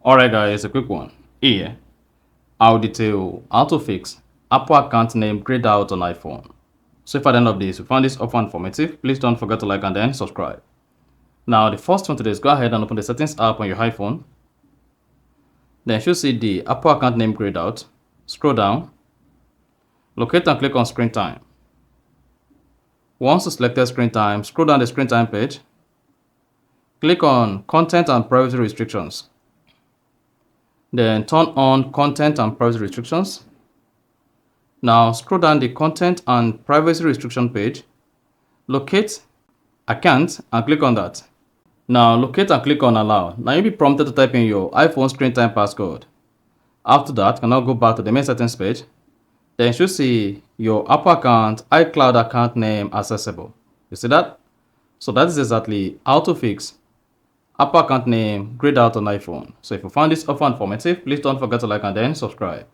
Alright guys, a quick one. Here, I'll detail how to fix Apple account name grayed out on iPhone. So if at the end of this you found this offer informative, please don't forget to like and then subscribe. Now the first one today is go ahead and open the settings app on your iPhone. Then you should see the Apple account name grayed out. Scroll down, locate and click on screen time. Once you selected screen time, scroll down the screen time page. Click on content and privacy restrictions. Then turn on content and privacy restrictions. Now scroll down the content and privacy restriction page. Locate account and click on that. Now locate and click on allow. Now you'll be prompted to type in your iPhone screen time passcode. After that, you can now go back to the main settings page. Then you should see your Apple account, iCloud account name accessible. You see that? So that is exactly how to fix Apple account name grayed out on iPhone. So if you found this offer informative, please don't forget to like and then subscribe.